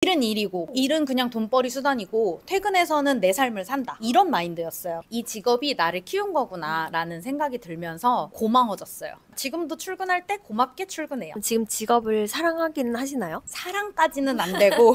일은 일이고 일은 그냥 돈벌이 수단이고 퇴근해서는 내 삶을 산다, 이런 마인드였어요. 이 직업이 나를 키운 거구나 라는 생각이 들면서 고마워졌어요. 지금도 출근할 때 고맙게 출근해요. 지금 직업을 사랑하긴 하시나요? 사랑까지는 안 되고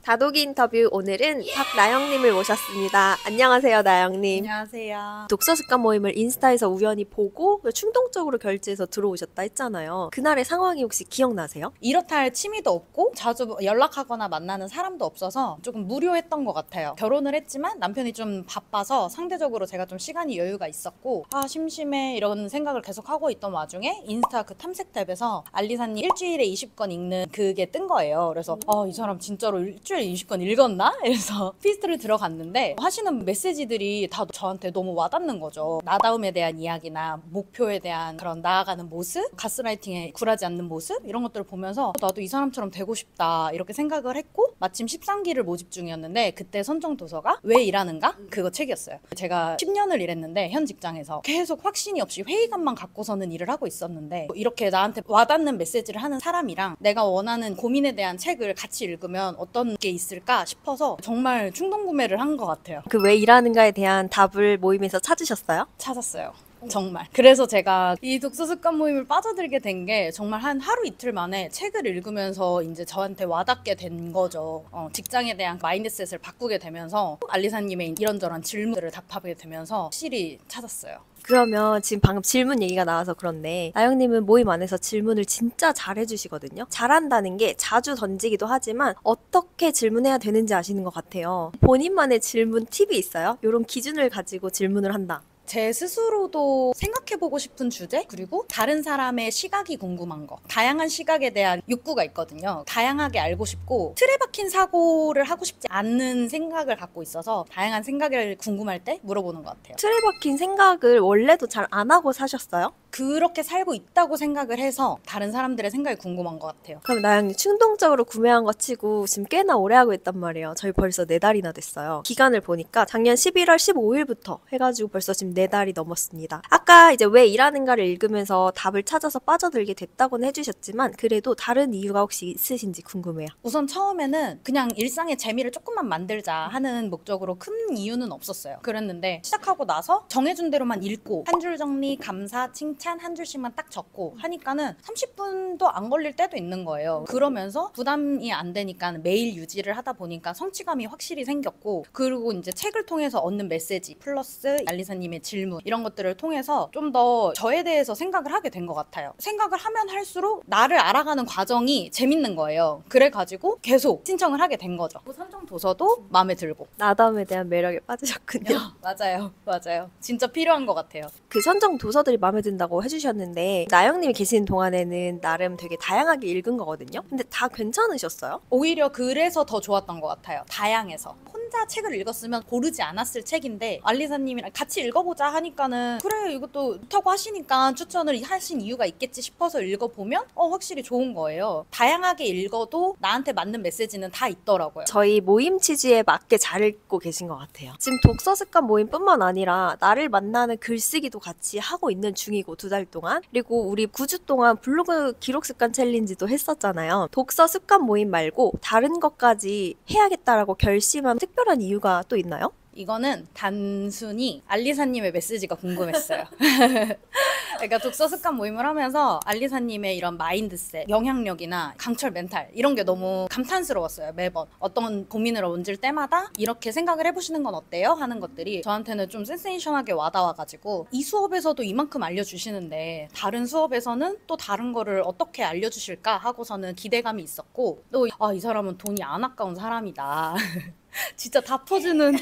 다독이 인터뷰, 오늘은 박나영님을 모셨습니다. 안녕하세요, 나영님. 안녕하세요. 독서 습관 모임을 인스타에서 우연히 보고 충동적으로 결제해서 들어오셨다 했잖아요. 그날의 상황이 혹시 기억나세요? 이렇다 할 취미도 없고 자주 연락하거나 만나는 사람도 없어서 조금 무료했던 것 같아요. 결혼을 했지만 남편이 좀 바빠서 상대적으로 제가 좀 시간이 여유가 있었고, 아 심심해 이런 생각을 계속 하고 있던 와중에 인스타 그 탐색 탭에서 알리사님 일주일에 20권 읽는 그게 뜬 거예요. 그래서 이 사람 진짜로 일주일에 20권 읽었나? 그래서 피스트를 들어갔는데 하시는 메시지들이 다 저한테 너무 와닿는 거죠. 나다움에 대한 이야기나 목표에 대한 그런 나아가는 모습, 가스라이팅에 굴하지 않는 모습, 이런 것들을 보면서 나도 이 사람처럼 되고 싶다 이렇게 생각을 했고, 마침 13기를 모집 중이었는데 그때 선정 도서가 왜 일하는가? 그거 책이었어요. 제가 10년을 일했는데 현 직장에서 계속 확신이 없이 회의감만 갖고서는 일을 하고 있었는데, 이렇게 나한테 와닿는 메시지를 하는 사람이랑 내가 원하는 고민에 대한 책을 같이 읽으면 어떤 게 있을까 싶어서 정말 충동 구매를 한 것 같아요. 그 왜 일하는가에 대한 답을 모임에서 찾으셨어요? 찾았어요. 정말. 그래서 제가 이 독서 습관 모임을 빠져들게 된 게 정말 한 하루 이틀 만에 책을 읽으면서 이제 저한테 와닿게 된 거죠. 직장에 대한 마인드셋을 바꾸게 되면서 알리사님의 이런저런 질문들을 답하게 되면서 확실히 찾았어요. 그러면 지금 방금 질문 얘기가 나와서 그런데, 나영님은 모임 안에서 질문을 진짜 잘 해주시거든요. 잘한다는 게 자주 던지기도 하지만 어떻게 질문해야 되는지 아시는 것 같아요. 본인만의 질문 팁이 있어요? 이런 기준을 가지고 질문을 한다. 제 스스로도 생각해보고 싶은 주제, 그리고 다른 사람의 시각이 궁금한 거, 다양한 시각에 대한 욕구가 있거든요. 다양하게 알고 싶고 틀에 박힌 사고를 하고 싶지 않는 생각을 갖고 있어서 다양한 생각을 궁금할 때 물어보는 것 같아요. 틀에 박힌 생각을 원래도 잘 안 하고 사셨어요? 그렇게 살고 있다고 생각을 해서 다른 사람들의 생각이 궁금한 것 같아요. 그럼 나영님, 충동적으로 구매한 거 치고 지금 꽤나 오래 하고 있단 말이에요. 저희 벌써 4달이나 됐어요. 기간을 보니까 작년 11월 15일부터 해가지고 벌써 지금 4달이 넘었습니다. 아까 이제 왜 일하는가를 읽으면서 답을 찾아서 빠져들게 됐다고는 해주셨지만, 그래도 다른 이유가 혹시 있으신지 궁금해요. 우선 처음에는 그냥 일상의 재미를 조금만 만들자 하는 목적으로 큰 이유는 없었어요. 그랬는데 시작하고 나서 정해준 대로만 읽고 한 줄 정리, 감사, 칭찬 한 줄씩만 딱 적고 하니까는 30분도 안 걸릴 때도 있는 거예요. 그러면서 부담이 안 되니까 매일 유지를 하다 보니까 성취감이 확실히 생겼고, 그리고 이제 책을 통해서 얻는 메시지 플러스 알리사님의 질문, 이런 것들을 통해서 좀 더 저에 대해서 생각을 하게 된 것 같아요. 생각을 하면 할수록 나를 알아가는 과정이 재밌는 거예요. 그래가지고 계속 신청을 하게 된 거죠. 선정 도서도 마음에 들고. 나다움에 대한 매력에 빠지셨군요. 맞아요. 진짜 필요한 것 같아요. 그 선정 도서들이 마음에 든다고 해주셨는데, 나영님이 계신 동안에는 나름 되게 다양하게 읽은 거거든요. 근데 다 괜찮으셨어요? 오히려 그래서 더 좋았던 것 같아요. 다양해서. 혼자 책을 읽었으면 고르지 않았을 책인데 알리사님이랑 같이 읽어보자 하니까는 그래 이것도 좋다고 하시니까 추천을 하신 이유가 있겠지 싶어서 읽어보면 확실히 좋은 거예요. 다양하게 읽어도 나한테 맞는 메시지는 다 있더라고요. 저희 모임 취지에 맞게 잘 읽고 계신 것 같아요. 지금 독서 습관 모임뿐만 아니라 나를 만나는 글쓰기도 같이 하고 있는 중이고, 2달 동안. 그리고 우리 9주 동안 블로그 기록 습관 챌린지도 했었잖아요. 독서 습관 모임 말고 다른 것까지 해야겠다라고 결심한 특별한 이유가 또 있나요? 이거는 단순히 알리사님의 메시지가 궁금했어요. 그러니까 독서 습관 모임을 하면서 알리사님의 이런 마인드셋, 영향력이나 강철 멘탈, 이런 게 너무 감탄스러웠어요. 매번 어떤 고민을 얹을 때마다 이렇게 생각을 해보시는 건 어때요? 하는 것들이 저한테는 좀 센세이션하게 와닿아가지고, 이 수업에서도 이만큼 알려주시는데 다른 수업에서는 또 다른 거를 어떻게 알려주실까 하고서는 기대감이 있었고, 또 이 사람은 돈이 안 아까운 사람이다. 진짜 다 퍼주는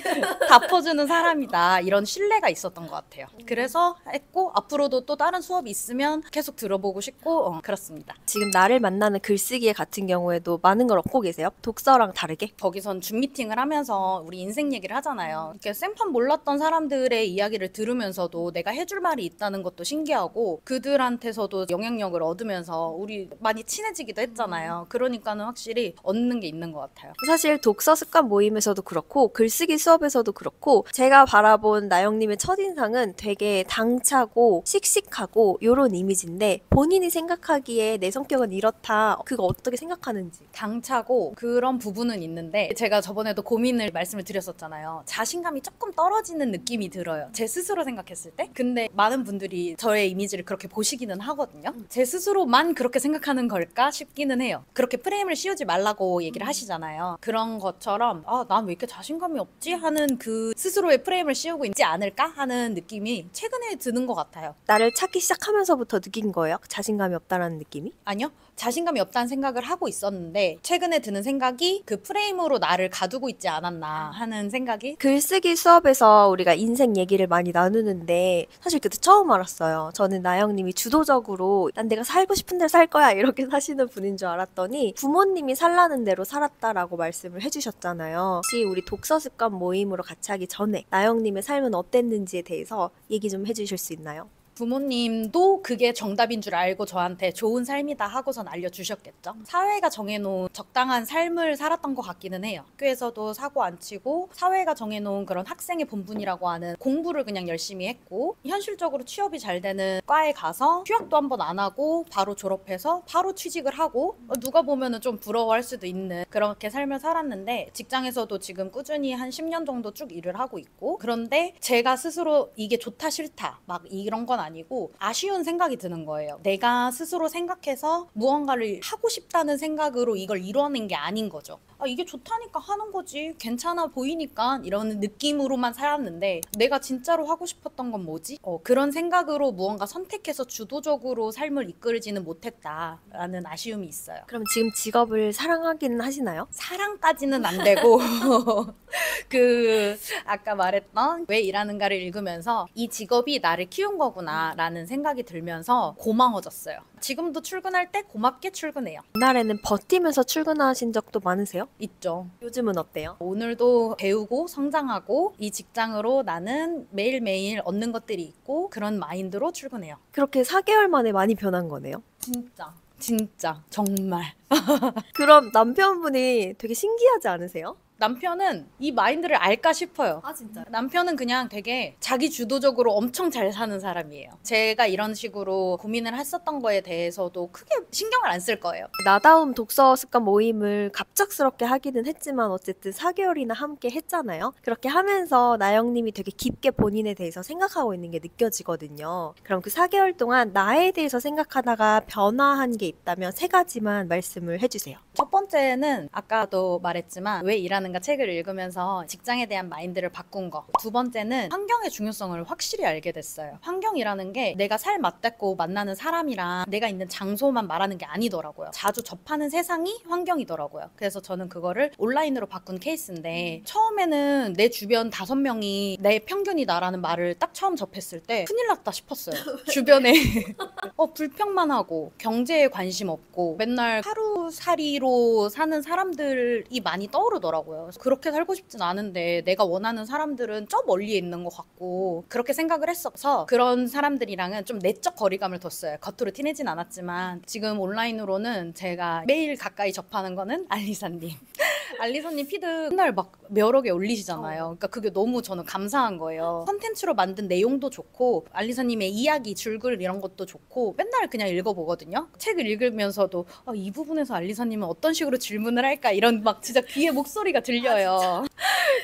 사람이다, 이런 신뢰가 있었던 것 같아요. 그래서 했고, 앞으로도 또 다른 수업이 있으면 계속 들어보고 싶고 그렇습니다. 지금 나를 만나는 글쓰기 같은 경우에도 많은 걸 얻고 계세요? 독서랑 다르게? 거기선 줌 미팅을 하면서 우리 인생 얘기를 하잖아요. 이렇게 생판 몰랐던 사람들의 이야기를 들으면서도 내가 해줄 말이 있다는 것도 신기하고, 그들한테서도 영향력을 얻으면서 우리 많이 친해지기도 했잖아요. 그러니까는 확실히 얻는 게 있는 것 같아요. 사실 독서 습관 모임을 수업에서도 그렇고 글쓰기 수업에서도 그렇고 제가 바라본 나영님의 첫인상은 되게 당차고 씩씩하고 요런 이미지인데 본인이 생각하기에 내 성격은 이렇다. 그거 어떻게 생각하는지. 당차고 그런 부분은 있는데 제가 저번에도 고민을 말씀을 드렸었잖아요. 자신감이 조금 떨어지는 느낌이 들어요. 제 스스로 생각했을 때. 근데 많은 분들이 저의 이미지를 그렇게 보시기는 하거든요. 제 스스로만 그렇게 생각하는 걸까 싶기는 해요. 그렇게 프레임을 씌우지 말라고 얘기를 하시잖아요. 그런 것처럼 난 왜 이렇게 자신감이 없지? 하는 그 스스로의 프레임을 씌우고 있지 않을까? 하는 느낌이 최근에 드는 것 같아요. 나를 찾기 시작하면서부터 느낀 거예요? 자신감이 없다라는 느낌이? 아니요. 자신감이 없다는 생각을 하고 있었는데 최근에 드는 생각이 그 프레임으로 나를 가두고 있지 않았나 하는 생각이. 글쓰기 수업에서 우리가 인생 얘기를 많이 나누는데 사실 그때 처음 알았어요. 저는 나영님이 주도적으로 난 내가 살고 싶은 대로 살 거야 이렇게 사시는 분인 줄 알았더니 부모님이 살라는 대로 살았다라고 말씀을 해주셨잖아요. 혹시 우리 독서 습관 모임으로 같이 하기 전에 나영님의 삶은 어땠는지에 대해서 얘기 좀 해주실 수 있나요? 부모님도 그게 정답인 줄 알고 저한테 좋은 삶이다 하고선 알려주셨겠죠. 사회가 정해놓은 적당한 삶을 살았던 것 같기는 해요. 학교에서도 사고 안 치고 사회가 정해놓은 그런 학생의 본분이라고 하는 공부를 그냥 열심히 했고 현실적으로 취업이 잘 되는 과에 가서 휴학도 한 번 안 하고 바로 졸업해서 바로 취직을 하고 누가 보면은 좀 부러워할 수도 있는 그렇게 삶을 살았는데 직장에서도 지금 꾸준히 한 10년 정도 쭉 일을 하고 있고 그런데 제가 스스로 이게 좋다 싫다 막 이런 건 아니고 아쉬운 생각이 드는 거예요. 내가 스스로 생각해서 무언가를 하고 싶다는 생각으로 이걸 이뤄낸 게 아닌 거죠. 이게 좋다니까 하는 거지. 괜찮아 보이니까 이런 느낌으로만 살았는데 내가 진짜로 하고 싶었던 건 뭐지? 그런 생각으로 무언가 선택해서 주도적으로 삶을 이끌지는 못했다라는 아쉬움이 있어요. 그럼 지금 직업을 사랑하기는 하시나요? 사랑까지는 안 되고 아까 말했던 왜 일하는가를 읽으면서 이 직업이 나를 키운 거구나 라는 생각이 들면서 고마워졌어요. 지금도 출근할 때 고맙게 출근해요. 옛날에는 버티면서 출근하신 적도 많으세요? 있죠. 요즘은 어때요? 오늘도 배우고 성장하고 이 직장으로 나는 매일매일 얻는 것들이 있고 그런 마인드로 출근해요. 그렇게 4개월 만에 많이 변한 거네요? 진짜 정말. 그럼 남편분이 되게 신기하지 않으세요? 남편은 이 마인드를 알까 싶어요. 진짜요? 남편은 그냥 되게 자기 주도적으로 엄청 잘 사는 사람이에요. 제가 이런 식으로 고민을 했었던 거에 대해서도 크게 신경을 안 쓸 거예요. 나다움 독서 습관 모임을 갑작스럽게 하기는 했지만 어쨌든 4개월이나 함께 했잖아요. 그렇게 하면서 나영님이 되게 깊게 본인에 대해서 생각하고 있는 게 느껴지거든요. 그럼 그 4개월 동안 나에 대해서 생각하다가 변화한 게 있다면 3가지만 말씀을 해주세요. 첫 번째는 아까도 말했지만 왜 일하는가 책을 읽으면서 직장에 대한 마인드를 바꾼 거. 두 번째는 환경의 중요성을 확실히 알게 됐어요. 환경이라는 게 내가 살 맞대고 만나는 사람이랑 내가 있는 장소만 말하는 게 아니더라고요. 자주 접하는 세상이 환경이더라고요. 그래서 저는 그거를 온라인으로 바꾼 케이스인데 처음에는 내 주변 5명이 내 평균이다라는 말을 딱 처음 접했을 때 큰일 났다 싶었어요. 주변에 불평만 하고 경제에 관심 없고 맨날 하루살이로 사는 사람들이 많이 떠오르더라고요. 그렇게 살고 싶진 않은데 내가 원하는 사람들은 저 멀리에 있는 것 같고 그렇게 생각을 했어서 그런 사람들이랑은 좀 내적 거리감을 뒀어요. 겉으로 티내진 않았지만 지금 온라인으로는 제가 매일 가까이 접하는 거는 알리사님. 알리사님 피드 맨날 막 여러 개 올리시잖아요. 그러니까 그게 너무 저는 감사한 거예요. 컨텐츠로 만든 내용도 좋고 알리사님의 이야기, 줄글 이런 것도 좋고 맨날 그냥 읽어보거든요. 책을 읽으면서도 이 부분에서 알리사님은 어떤 식으로 질문을 할까 이런 막 진짜 귀에 목소리가 들려요.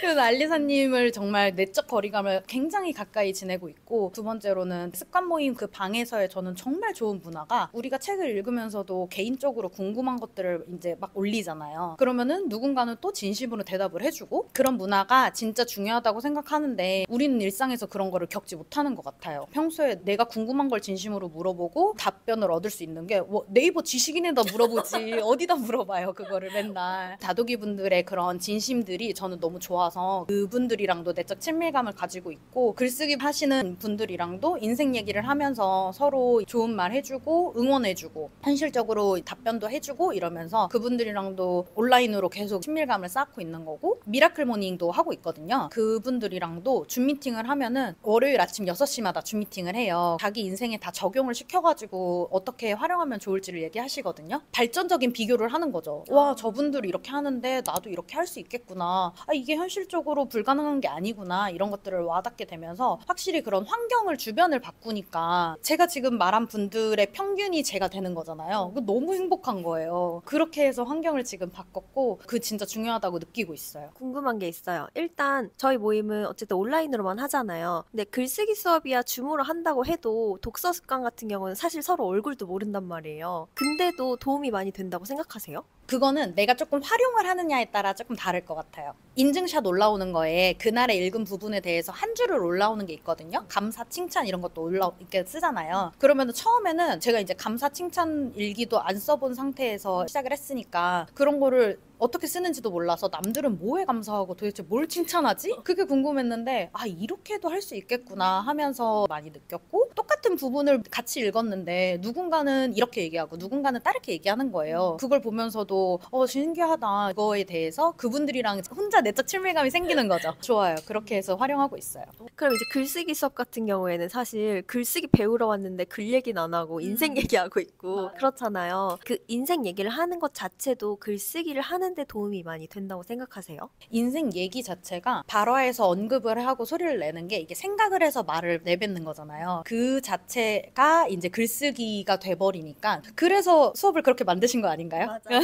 그래서 알리사님을 정말 내적 거리감을 굉장히 가까이 지내고 있고 두 번째로는 습관 모임 그 방에서의 저는 정말 좋은 문화가 우리가 책을 읽으면서도 개인적으로 궁금한 것들을 이제 막 올리잖아요. 그러면은 누군가는 또 진심으로 대답을 해주고 그런 문화가 진짜 중요하다고 생각하는데 우리는 일상에서 그런 거를 겪지 못하는 것 같아요. 평소에 내가 궁금한 걸 진심으로 물어보고 답변을 얻을 수 있는 게 네이버 지식인에다 물어보지 어디다 물어봐요 그거를 맨날. 다독이 분들의 그런 진심들이 저는 너무 좋아서 그분들이랑도 내적 친밀감을 가지고 있고 글쓰기 하시는 분들이랑도 인생 얘기를 하면서 서로 좋은 말 해주고 응원해주고 현실적으로 답변도 해주고 이러면서 그분들이랑도 온라인으로 계속 친밀감을 쌓고 있는 거고, 미라클 모닝도 하고 있거든요. 그분들이랑도 줌 미팅을 하면은 월요일 아침 6시마다 줌 미팅을 해요. 자기 인생에 다 적용을 시켜가지고 어떻게 활용하면 좋을지를 얘기하시거든요. 발전적인 비교를 하는 거죠. 와, 저분들이 이렇게 하는데 나도 이렇게 할 수 있겠구나. 아, 이게 현실적으로 불가능한 게 아니구나. 이런 것들을 와닿게 되면서 확실히 그런 환경을, 주변을 바꾸니까 제가 지금 말한 분들의 평균이 제가 되는 거잖아요. 너무 행복한 거예요. 그렇게 해서 환경을 지금 바꿨고, 그 진짜 중요하다고 느끼고 있어요. 궁금한 게 있어요. 일단 저희 모임은 어쨌든 온라인으로만 하잖아요. 근데 글쓰기 수업이야 줌으로 한다고 해도 독서 습관 같은 경우는 사실 서로 얼굴도 모른단 말이에요. 근데도 도움이 많이 된다고 생각하세요? 그거는 내가 조금 활용을 하느냐에 따라 조금 다를 것 같아요. 인증샷 올라오는 거에 그날에 읽은 부분에 대해서 한 줄을 올라오는 게 있거든요. 감사, 칭찬 이런 것도 이렇게 쓰잖아요. 그러면 처음에는 제가 이제 감사, 칭찬 일기도 안 써본 상태에서 시작을 했으니까 그런 거를 어떻게 쓰는지도 몰라서 남들은 뭐에 감사하고 도대체 뭘 칭찬하지? 그게 궁금했는데, 아, 이렇게도 할 수 있겠구나 하면서 많이 느꼈고, 똑같은 부분을 같이 읽었는데 누군가는 이렇게 얘기하고 누군가는 다르게 얘기하는 거예요. 그걸 보면서도 신기하다. 이거에 대해서 그분들이랑 혼자 내적 친밀감이 생기는 거죠. 좋아요. 그렇게 해서 활용하고 있어요. 그럼 이제 글쓰기 수업 같은 경우에는 사실 글쓰기 배우러 왔는데 글 얘기는 안 하고 인생 얘기하고 있고 맞아요. 그렇잖아요. 그 인생 얘기를 하는 것 자체도 글쓰기를 하는데 도움이 많이 된다고 생각하세요? 인생 얘기 자체가 발화해서 언급을 하고 소리를 내는 게, 이게 생각을 해서 말을 내뱉는 거잖아요. 그 자체가 이제 글쓰기가 돼버리니까, 그래서 수업을 그렇게 만드신 거 아닌가요? 맞아요.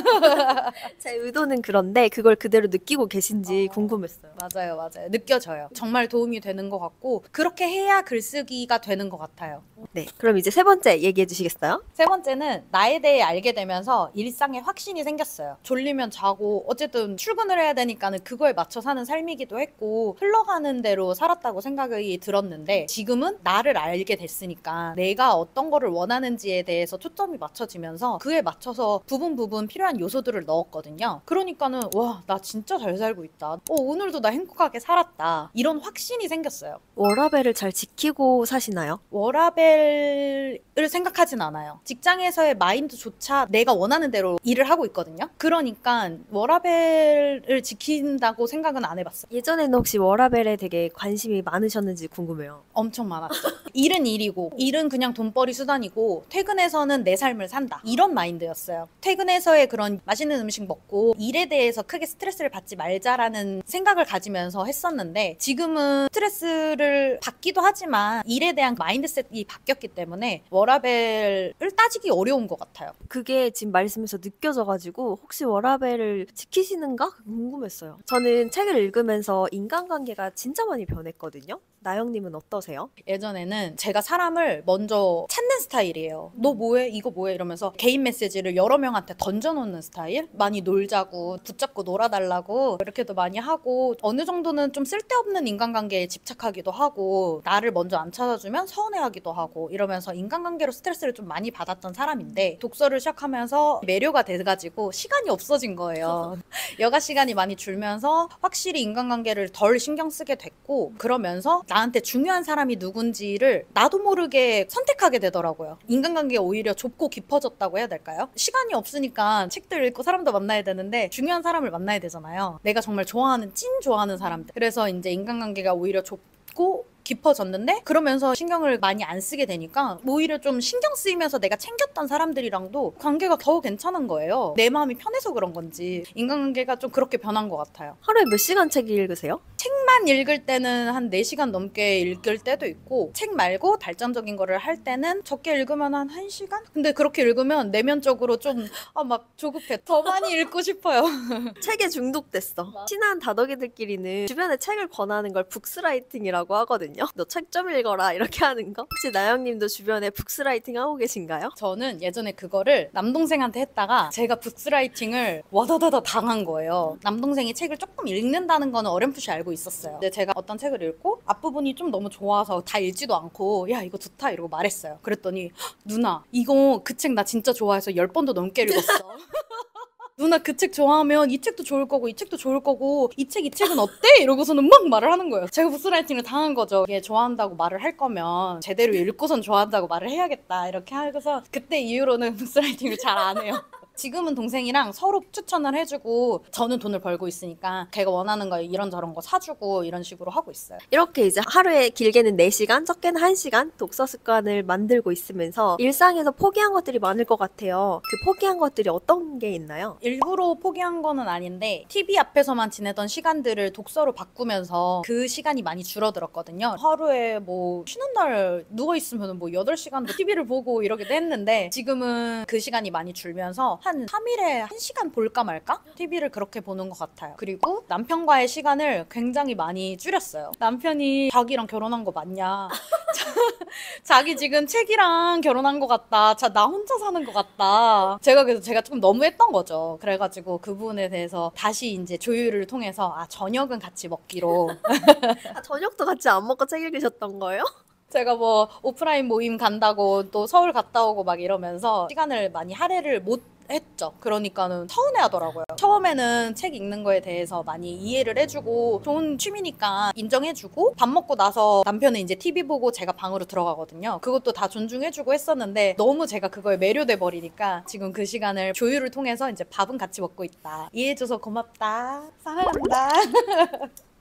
제 의도는 그런데 그걸 그대로 느끼고 계신지 궁금했어요. 맞아요, 맞아요. 느껴져요. 정말 도움이 되는 것 같고, 그렇게 해야 글쓰기가 되는 것 같아요. 네, 그럼 이제 세 번째 얘기해 주시겠어요? 세 번째는 나에 대해 알게 되면서 일상에 확신이 생겼어요. 졸리면 자고 어쨌든 출근을 해야 되니까는 그거에 맞춰 사는 삶이기도 했고, 흘러가는 대로 살았다고 생각이 들었는데, 지금은 나를 알게 됐으니까 내가 어떤 거를 원하는지에 대해서 초점이 맞춰지면서 그에 맞춰서 부분 필요한 요소들을 넣었거든요. 그러니까는 와, 나 진짜 잘 살고 있다. 오늘도 나 행복하게 살았다. 이런 확신이 생겼어요. 워라밸을 잘 지키고 사시나요? 워라밸을 생각하진 않아요. 직장에서의 마인드조차 내가 원하는 대로 일을 하고 있거든요. 그러니까 워라밸을 지킨다고 생각은 안 해봤어요. 예전에는 혹시 워라밸에 되게 관심이 많으셨는지 궁금해요. 엄청 많았죠. 일은 일이고, 일은 그냥 돈벌이 수단이고, 퇴근해서는 내 삶을 산다. 이런 마인드였어요. 퇴근해서의 그런 맛있는 음식 먹고 일에 대해서 크게 스트레스를 받지 말자라는 생각을 가지면서 했었는데, 지금은 스트레스를 받기도 하지만 일에 대한 마인드셋이 바뀌었기 때문에 워라밸을 따지기 어려운 것 같아요. 그게 지금 말씀에서 느껴져가지고 혹시 워라밸을 지키시는가 궁금했어요. 저는 책을 읽으면서 인간관계가 진짜 많이 변했거든요. 나영님은 어떠세요? 예전에는 제가 사람을 먼저 찾는 스타일이에요. 너 뭐해? 이거 뭐해? 이러면서 개인 메시지를 여러 명한테 던져놓는 스타일? 많이 놀자고, 붙잡고 놀아달라고 이렇게도 많이 하고, 어느 정도는 좀 쓸데없는 인간관계에 집착하기도 하고, 나를 먼저 안 찾아주면 서운해하기도 하고, 이러면서 인간관계로 스트레스를 좀 많이 받았던 사람인데, 독서를 시작하면서 매료가 돼가지고 시간이 없어진 거예요. 여가 시간이 많이 줄면서 확실히 인간관계를 덜 신경 쓰게 됐고, 그러면서 나한테 중요한 사람이 누군지를 나도 모르게 선택하게 되더라고요. 인간관계가 오히려 좁고 깊어졌다고 해야 될까요? 시간이 없으니까 책들 읽고 사람도 만나야 되는데 중요한 사람을 만나야 되잖아요. 내가 정말 좋아하는, 찐 좋아하는 사람들. 그래서 이제 인간관계가 오히려 좁고 깊어졌는데, 그러면서 신경을 많이 안 쓰게 되니까 오히려 좀 신경 쓰이면서 내가 챙겼던 사람들이랑도 관계가 더 괜찮은 거예요. 내 마음이 편해서 그런 건지 인간관계가 좀 그렇게 변한 것 같아요. 하루에 몇 시간 책 읽으세요? 책만 읽을 때는 한 4시간 넘게 읽을 때도 있고, 책 말고 발전적인 거를 할 때는 적게 읽으면 한 1시간? 근데 그렇게 읽으면 내면적으로 좀 막 조급해. 더 많이 읽고 싶어요. 책에 중독됐어. 친한 다독이들끼리는 주변에 책을 권하는 걸 북스라이팅이라고 하거든요. 너 책 좀 읽어라 이렇게 하는 거. 혹시 나영님도 주변에 북스라이팅 하고 계신가요? 저는 예전에 그거를 남동생한테 했다가 제가 북스라이팅을 와다다다 당한 거예요. 남동생이 책을 조금 읽는다는 거는 어렴풋이 알고 있었어요. 근데 제가 어떤 책을 읽고 앞부분이 좀 너무 좋아서 다 읽지도 않고, 야, 이거 좋다 이러고 말했어요. 그랬더니 누나, 이거 그 책 나 진짜 좋아해서 10번도 넘게 읽었어. 누나 그 책 좋아하면 이 책도 좋을 거고 이 책도 좋을 거고 이 책은 어때? 이러고서는 막 말을 하는 거예요. 제가 북스라이팅을 당한 거죠. 이게 좋아한다고 말을 할 거면 제대로 읽고선 좋아한다고 말을 해야겠다 이렇게 하고서, 그때 이후로는 북스라이팅을 잘 안 해요. 지금은 동생이랑 서로 추천을 해주고 저는 돈을 벌고 있으니까 걔가 원하는 거 이런저런 거 사주고 이런 식으로 하고 있어요. 이렇게 이제 하루에 길게는 4시간, 적게는 1시간 독서 습관을 만들고 있으면서 일상에서 포기한 것들이 많을 것 같아요. 그 포기한 것들이 어떤 게 있나요? 일부러 포기한 거는 아닌데 TV 앞에서만 지내던 시간들을 독서로 바꾸면서 그 시간이 많이 줄어들었거든요. 하루에 뭐 쉬는 날 누워있으면 뭐 8시간도 TV를 보고 이러기도 했는데 지금은 그 시간이 많이 줄면서 한 3일에 1시간 볼까 말까? TV를 그렇게 보는 것 같아요. 그리고 남편과의 시간을 굉장히 많이 줄였어요. 남편이 자기랑 결혼한 거 맞냐? 자기 지금 책이랑 결혼한 것 같다. 나 혼자 사는 것 같다. 그래서 제가 조금 너무했던 거죠. 그래가지고 그 부분에 대해서 다시 이제 조율을 통해서 저녁은 같이 먹기로. 저녁도 같이 안 먹고 책 읽으셨던 거예요? 제가 뭐 오프라인 모임 간다고 또 서울 갔다 오고 막 이러면서 시간을 많이 할애를 못 했죠. 그러니까는 서운해 하더라고요. 처음에는 책 읽는 거에 대해서 많이 이해를 해주고 좋은 취미니까 인정해주고 밥 먹고 나서 남편은 이제 TV 보고 제가 방으로 들어가거든요. 그것도 다 존중해주고 했었는데 너무 제가 그거에 매료돼 버리니까 지금 그 시간을 조율을 통해서 이제 밥은 같이 먹고 있다. 이해해줘서 고맙다. 사랑한다.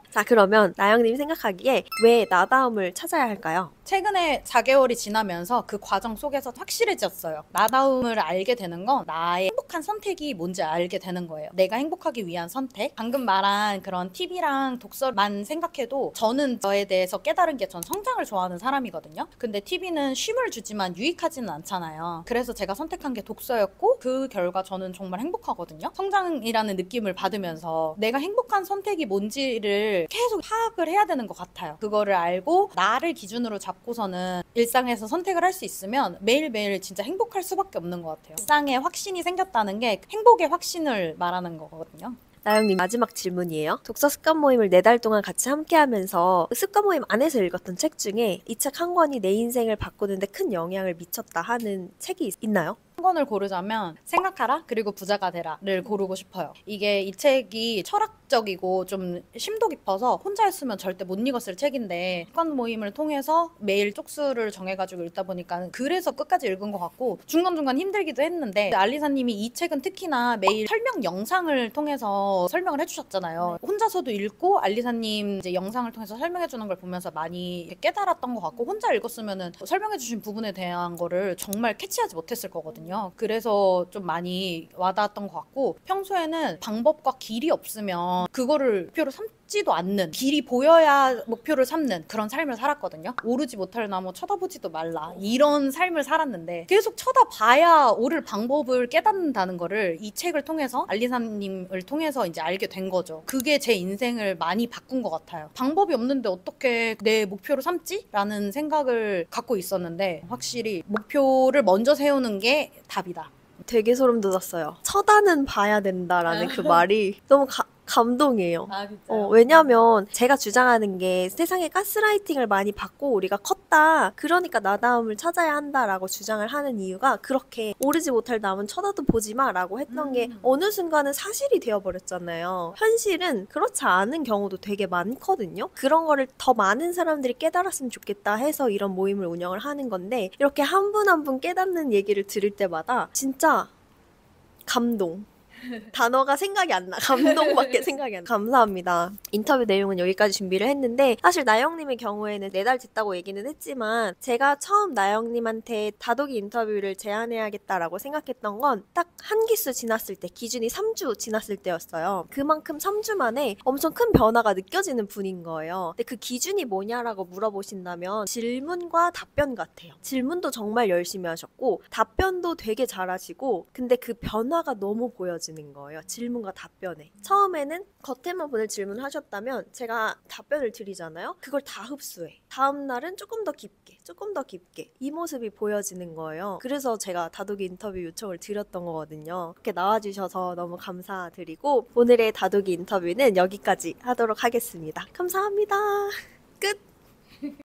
자, 그러면 나영님이 생각하기에 왜 나다움을 찾아야 할까요? 최근에 4개월이 지나면서 그 과정 속에서 확실해졌어요. 나다움을 알게 되는 건 나의 행복한 선택이 뭔지 알게 되는 거예요. 내가 행복하기 위한 선택. 방금 말한 그런 TV랑 독서만 생각해도 저는 저에 대해서 깨달은 게 전 성장을 좋아하는 사람이거든요. 근데 TV는 쉼을 주지만 유익하지는 않잖아요. 그래서 제가 선택한 게 독서였고 그 결과 저는 정말 행복하거든요. 성장이라는 느낌을 받으면서 내가 행복한 선택이 뭔지를 계속 파악을 해야 되는 것 같아요. 그거를 알고 나를 기준으로 잡고서는 일상에서 선택을 할 수 있으면 매일매일 진짜 행복할 수밖에 없는 것 같아요. 일상에 확신이 생겼다는 게 행복의 확신을 말하는 거거든요. 나영님 마지막 질문이에요. 독서 습관 모임을 4달 동안 같이 함께 하면서 습관 모임 안에서 읽었던 책 중에 이 책 한 권이 내 인생을 바꾸는데 큰 영향을 미쳤다 하는 책이 있나요? 한 권을 고르자면 생각하라 그리고 부자가 되라를 고르고 싶어요. 이게 이 책이 철학적이고 좀 심도 깊어서 혼자 했으면 절대 못 읽었을 책인데 습관 모임을 통해서 매일 쪽수를 정해가지고 읽다 보니까 그래서 끝까지 읽은 것 같고 중간중간 힘들기도 했는데 알리사님이 이 책은 특히나 매일 설명 영상을 통해서 설명을 해주셨잖아요. 혼자서도 읽고 알리사님 이제 영상을 통해서 설명해주는 걸 보면서 많이 깨달았던 것 같고 혼자 읽었으면은 설명해주신 부분에 대한 거를 정말 캐치하지 못했을 거거든요. 그래서 좀 많이 와닿았던 것 같고 평소에는 방법과 길이 없으면 그거를 목표로 삼지도 않는 길이 보여야 목표를 삼는 그런 삶을 살았거든요. 오르지 못할 나무 쳐다보지도 말라 이런 삶을 살았는데 계속 쳐다봐야 오를 방법을 깨닫는다는 거를 이 책을 통해서 알리사님을 통해서 이제 알게 된 거죠. 그게 제 인생을 많이 바꾼 것 같아요. 방법이 없는데 어떻게 내 목표를 삼지? 라는 생각을 갖고 있었는데 확실히 목표를 먼저 세우는 게 답이다. 되게 소름 돋았어요. 쳐다는 봐야 된다라는 그 말이 너무 감동이에요. 진짜요? 왜냐면 제가 주장하는 게 세상에 가스라이팅을 많이 받고 우리가 컸다. 그러니까 나다움을 찾아야 한다라고 주장을 하는 이유가 그렇게 오르지 못할 남은 쳐다도 보지 마라고 했던 게 어느 순간은 사실이 되어버렸잖아요. 현실은 그렇지 않은 경우도 되게 많거든요. 그런 거를 더 많은 사람들이 깨달았으면 좋겠다 해서 이런 모임을 운영을 하는 건데 이렇게 한 분 한 분 깨닫는 얘기를 들을 때마다 진짜 감동. 단어가 생각이 안 나. 감동밖에 생각이 안 나. 감사합니다. 인터뷰 내용은 여기까지 준비를 했는데 사실 나영님의 경우에는 4달 됐다고 얘기는 했지만 제가 처음 나영님한테 다독이 인터뷰를 제안해야겠다라고 생각했던 건 딱 한 기수 지났을 때 기준이 3주 지났을 때였어요. 그만큼 3주 만에 엄청 큰 변화가 느껴지는 분인 거예요. 근데 그 기준이 뭐냐라고 물어보신다면 질문과 답변 같아요. 질문도 정말 열심히 하셨고 답변도 되게 잘하시고 근데 그 변화가 너무 보여지는 거예요. 질문과 답변에. 처음에는 겉에만 보낼 질문을 하셨다면 제가 답변을 드리잖아요. 그걸 다 흡수해. 다음 날은 조금 더 깊게 이 모습이 보여지는 거예요. 그래서 제가 다독이 인터뷰 요청을 드렸던 거거든요. 이렇게 나와주셔서 너무 감사드리고 오늘의 다독이 인터뷰는 여기까지 하도록 하겠습니다. 감사합니다. 끝!